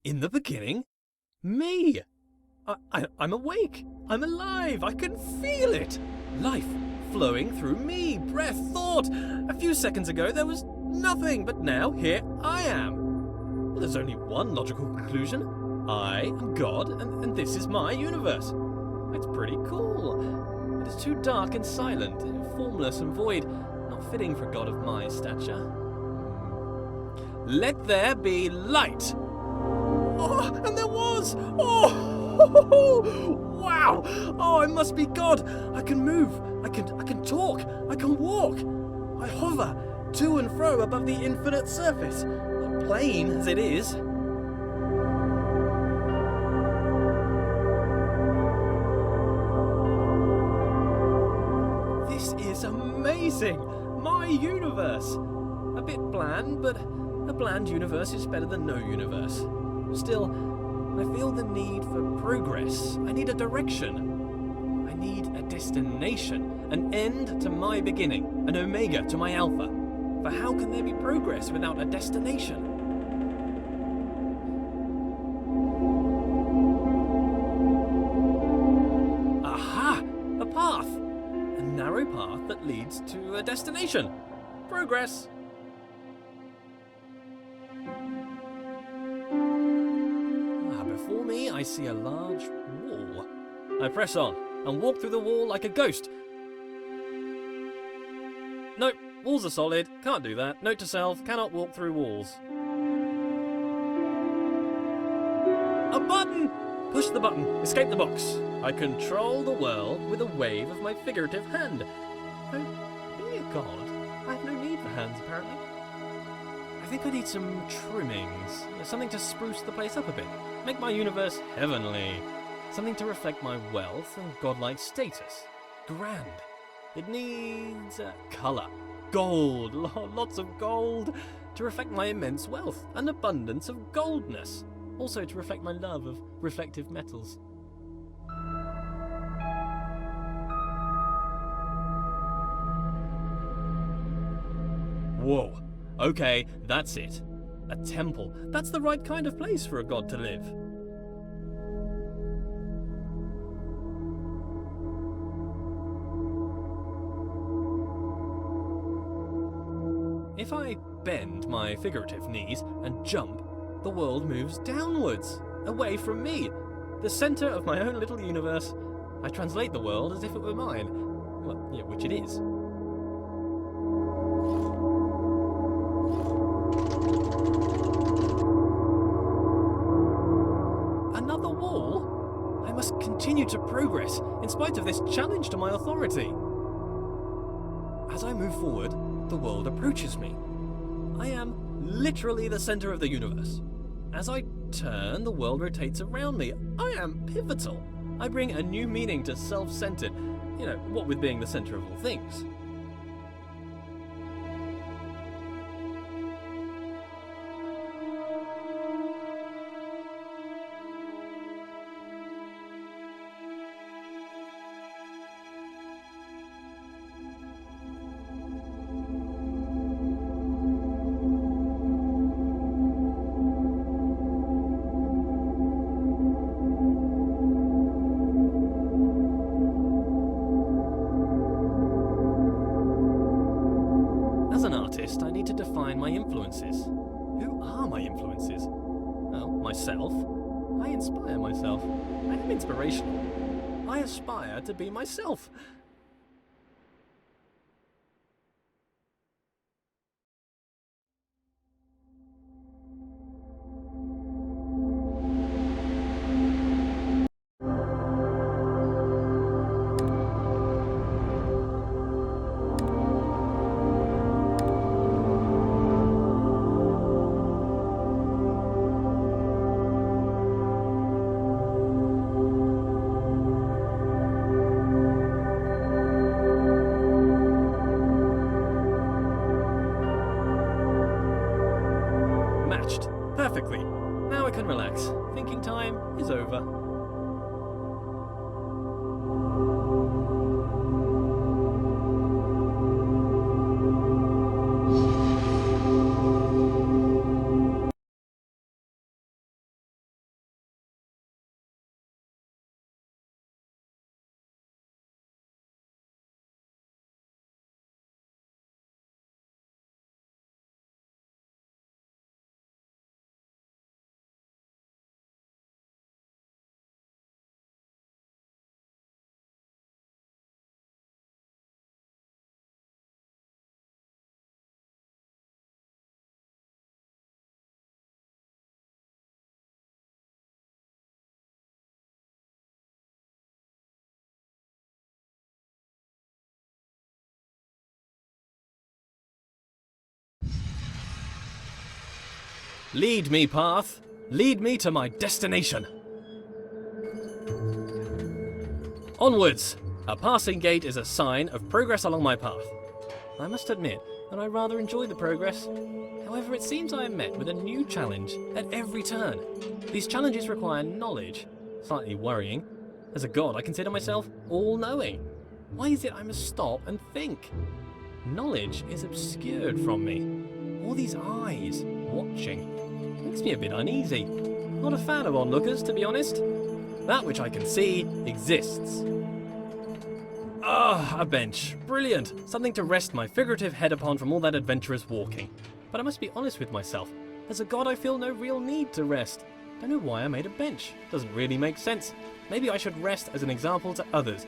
In the beginning, me. I'm awake. I'm alive. I can feel it. Life flowing through me. Breath, thought. A few seconds ago there was nothing, but now here I am. Well, there's only one logical conclusion. I am God, and this is my universe. It's pretty cool. But it's too dark and silent, formless and void, not fitting for a god of my stature. Let there be light. Oh, and there was! Oh! Wow! Oh, I must be God! I can move, I can talk, I can walk. I hover to and fro above the infinite surface, plain as it is. This is amazing! My universe! A bit bland, but a bland universe is better than no universe. Still, I feel the need for progress. I need a direction. I need a destination, an end to my beginning, an omega to my alpha. For how can there be progress without a destination? Aha! A path! A narrow path that leads to a destination. Progress! Before me, I see a large wall. I press on and walk through the wall like a ghost. Nope, walls are solid, can't do that. Note to self, cannot walk through walls. A button! Push the button, escape the box. I control the world with a wave of my figurative hand. Though, being a god, I have no need for hands apparently. I think I need some trimmings, something to spruce the place up a bit. Make my universe heavenly. Something to reflect my wealth and godlike status. Grand. It needs colour. Gold. Lots of gold. To reflect my immense wealth. An abundance of goldness. Also to reflect my love of reflective metals. Whoa. Okay, that's it. A temple. That's the right kind of place for a god to live. If I bend my figurative knees and jump, the world moves downwards, away from me, the centre of my own little universe. I translate the world as if it were mine. Well, yeah, which it is. Another wall? I must continue to progress, in spite of this challenge to my authority. As I move forward, the world approaches me. I am literally the centre of the universe. As I turn, the world rotates around me. I am pivotal. I bring a new meaning to self-centered, what with being the centre of all things. As an artist, I need to define my influences. Who are my influences? Well, myself. I inspire myself. I am inspirational. I aspire to be myself. Perfectly. Now I can relax. Thinking time is over. Lead me, path. Lead me to my destination. Onwards! A passing gate is a sign of progress along my path. I must admit that I rather enjoy the progress. However, it seems I am met with a new challenge at every turn. These challenges require knowledge. Slightly worrying. As a god, I consider myself all-knowing. Why is it I must stop and think? Knowledge is obscured from me. All these eyes watching makes me a bit uneasy. Not a fan of onlookers, to be honest. That which I can see exists. Ah, a bench. Brilliant. Something to rest my figurative head upon from all that adventurous walking. But I must be honest with myself. As a god, I feel no real need to rest. Don't know why I made a bench. Doesn't really make sense. Maybe I should rest as an example to others.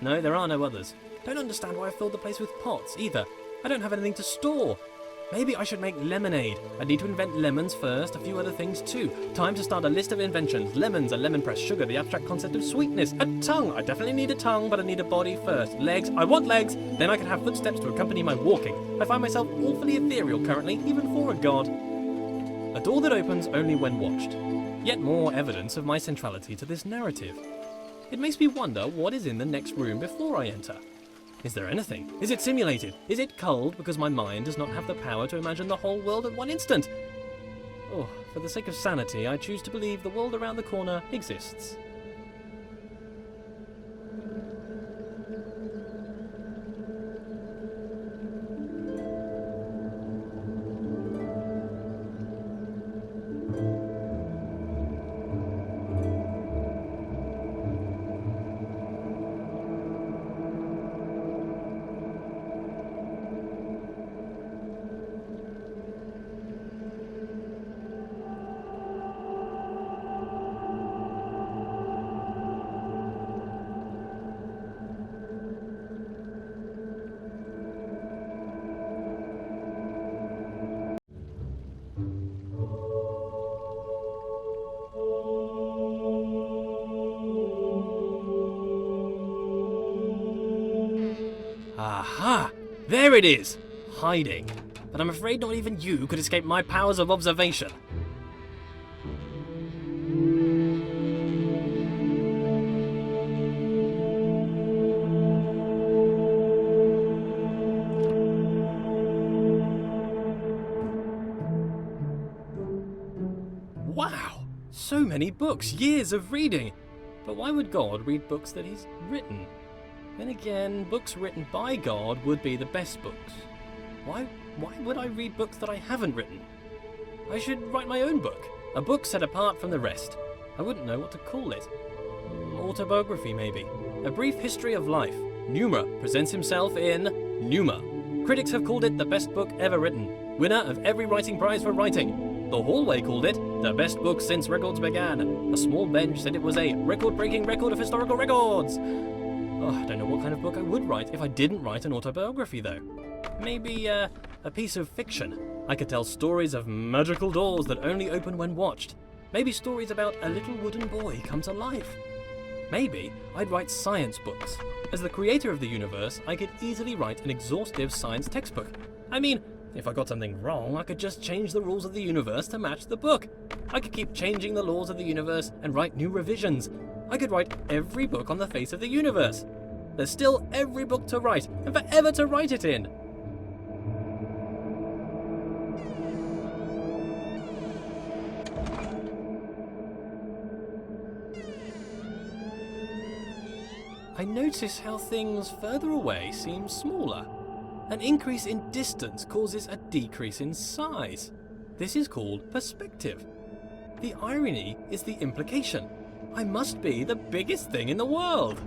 No, there are no others. Don't understand why I filled the place with pots, either. I don't have anything to store. Maybe I should make lemonade. I need to invent lemons first, a few other things too. Time to start a list of inventions. Lemons, a lemon press, sugar, the abstract concept of sweetness. A tongue. I definitely need a tongue, but I need a body first. Legs. I want legs. Then I can have footsteps to accompany my walking. I find myself awfully ethereal currently, even for a god. A door that opens only when watched. Yet more evidence of my centrality to this narrative. It makes me wonder what is in the next room before I enter. Is there anything? Is it simulated? Is it culled because my mind does not have the power to imagine the whole world at one instant? Oh, for the sake of sanity, I choose to believe the world around the corner exists. Aha! There it is! Hiding. But I'm afraid not even you could escape my powers of observation. Wow! So many books, years of reading! But why would God read books that he's written? Then again, books written by God would be the best books. Why would I read books that I haven't written? I should write my own book. A book set apart from the rest. I wouldn't know what to call it. Autobiography, maybe. A brief history of life. Pneuma presents himself in Pneuma. Critics have called it the best book ever written. Winner of every writing prize for writing. The Hallway called it the best book since records began. A small bench said it was a record-breaking record of historical records. Oh, I don't know what kind of book I would write if I didn't write an autobiography, though. Maybe a piece of fiction. I could tell stories of magical doors that only open when watched. Maybe stories about a little wooden boy come to life. Maybe I'd write science books. As the creator of the universe, I could easily write an exhaustive science textbook. I mean, if I got something wrong, I could just change the rules of the universe to match the book. I could keep changing the laws of the universe and write new revisions. I could write every book on the face of the universe. There's still every book to write, and forever to write it in. I notice how things further away seem smaller. An increase in distance causes a decrease in size. This is called perspective. The irony is the implication. I must be the biggest thing in the world.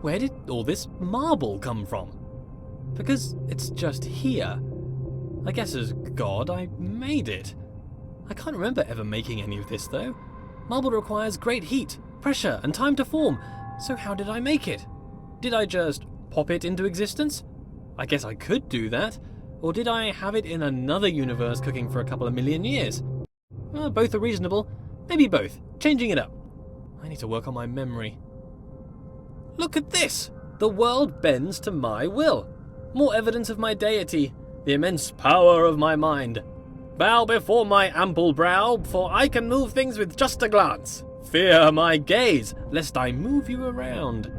Where did all this marble come from? Because it's just here. I guess as God, I made it. I can't remember ever making any of this though. Marble requires great heat, pressure, and time to form, so how did I make it? Did I just pop it into existence? I guess I could do that. Or did I have it in another universe cooking for a couple of million years? Both are reasonable. Maybe both. Changing it up. I need to work on my memory. Look at this! The world bends to my will. More evidence of my deity, the immense power of my mind. Bow before my ample brow, for I can move things with just a glance. Fear my gaze, lest I move you around.